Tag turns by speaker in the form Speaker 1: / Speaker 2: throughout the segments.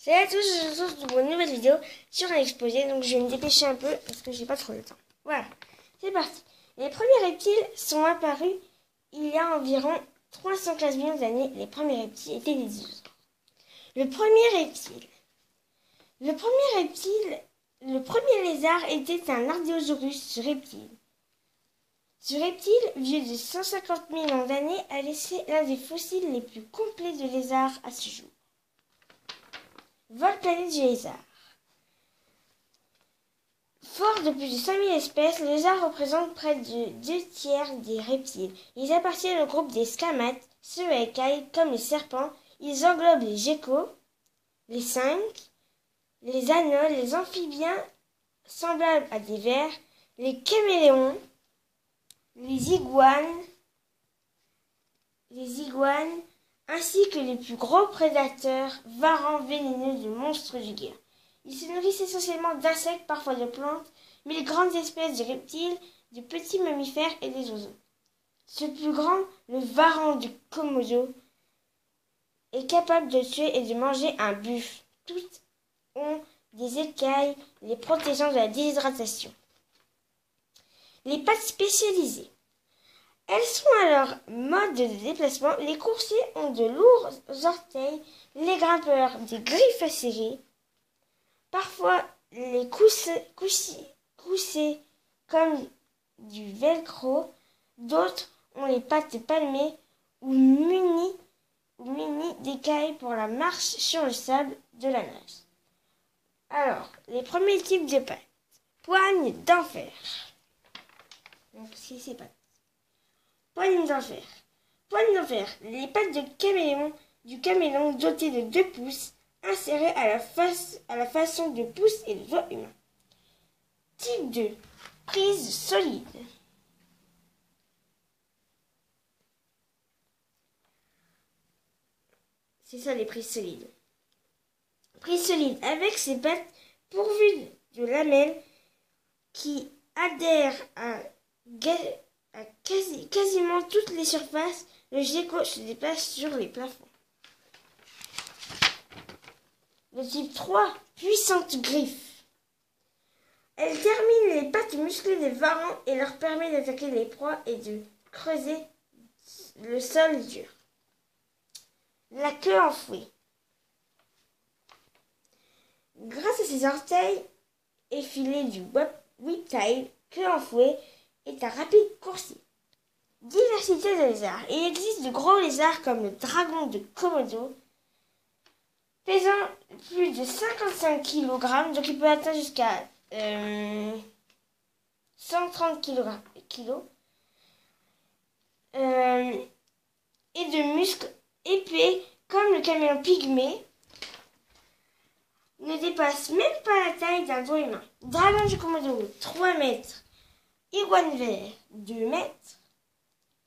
Speaker 1: Salut à tous, je vous retrouve pour une nouvelle vidéo sur un exposé, donc je vais me dépêcher un peu parce que j'ai pas trop le temps. Voilà, c'est parti. Les premiers reptiles sont apparus il y a environ 315 millions d'années. Les premiers reptiles étaient des dinosaures. Le premier lézard était un Ardiosaurus reptile. Ce reptile, vieux de 150 millions d'années, a laissé l'un des fossiles les plus complets de lézards à ce jour. Vol planète du lézard. Fort de plus de 5000 espèces, le lézard représente près de 2/3 des reptiles. Ils appartiennent au groupe des scamates, ceux à écailles comme les serpents. Ils englobent les geckos, les scinques, les anoles, les amphibiens semblables à des vers, les caméléons, les iguanes, ainsi que les plus gros prédateurs, varans vénéneux de monstres de guerre. Ils se nourrissent essentiellement d'insectes, parfois de plantes, mais les grandes espèces de reptiles, de petits mammifères et des oiseaux. Ce plus grand, le varan de Komodo, est capable de tuer et de manger un buffle. Toutes ont des écailles les protégeant de la déshydratation. Les pattes spécialisées. Elles sont à leur mode de déplacement. Les coursiers ont de lourds orteils, les grimpeurs des griffes acérées. Parfois, les coussés comme du velcro. D'autres ont les pattes palmées ou munies d'écailles pour la marche sur le sable de la nage. Alors, les premiers types de pattes. Poigne d'enfer. Donc, c'est pattes. Poigne d'enfer. Poigne d'enfer. Les pattes du caméléon dotées de 2 pouces, insérées à la façon de pouce et de doigt humain. Type 2. Prise solide. C'est ça les prises solides. Prise solide avec ses pattes pourvues de lamelles qui adhèrent à quasiment toutes les surfaces. Le gecko se déplace sur les plafonds. Le type 3, puissante griffe. Elle termine les pattes musclées des varans et leur permet d'attaquer les proies et de creuser le sol dur. La queue enfouée. Grâce à ses orteils effilés du whiptail, queue enfouée est un rapide coursier. Diversité de lézards. Il existe de gros lézards comme le dragon de Komodo, pesant plus de 55 kg, donc il peut atteindre jusqu'à 130 kg, et de muscles épais comme le caméléon pygmée, ne dépasse même pas la taille d'un dos humain. Dragon du Komodo, 3 mètres. Iguane vert, 2 mètres.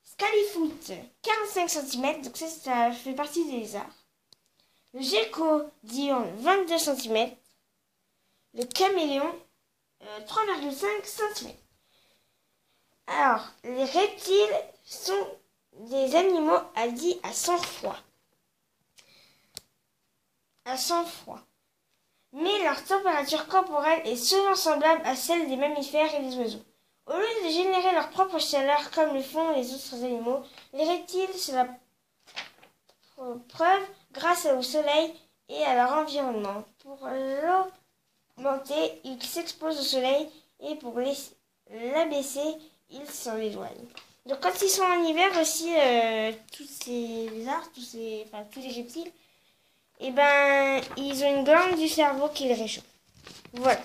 Speaker 1: Scalifoot, 45 cm, donc ça fait partie des lézards. Le gecko diurne, 22 cm. Le caméléon, 3,5 cm. Alors, les reptiles sont des animaux dits à sang-froid. Mais leur température corporelle est souvent semblable à celle des mammifères et des oiseaux. Au lieu de générer leur propre chaleur comme le font les autres animaux, les reptiles se la preuve grâce au soleil et à leur environnement. Pour l'augmenter, ils s'exposent au soleil et pour l'abaisser, ils s'en éloignent. Donc quand ils sont en hiver aussi, tous ces lézards, tous les reptiles, ils ont une glande du cerveau qui les réchauffe. Voilà.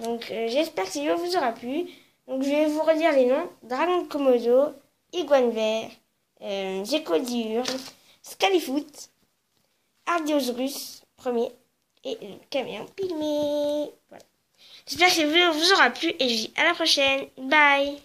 Speaker 1: Donc j'espère que cette vidéo vous aura plu. Donc je vais vous redire les noms. Dragon de Komodo, iguane vert, gecko diurne, scalifoot, Ardiosaurus premier et le caméléon pygmée. Voilà. J'espère que cette vidéo vous aura plu et je vous dis à la prochaine. Bye.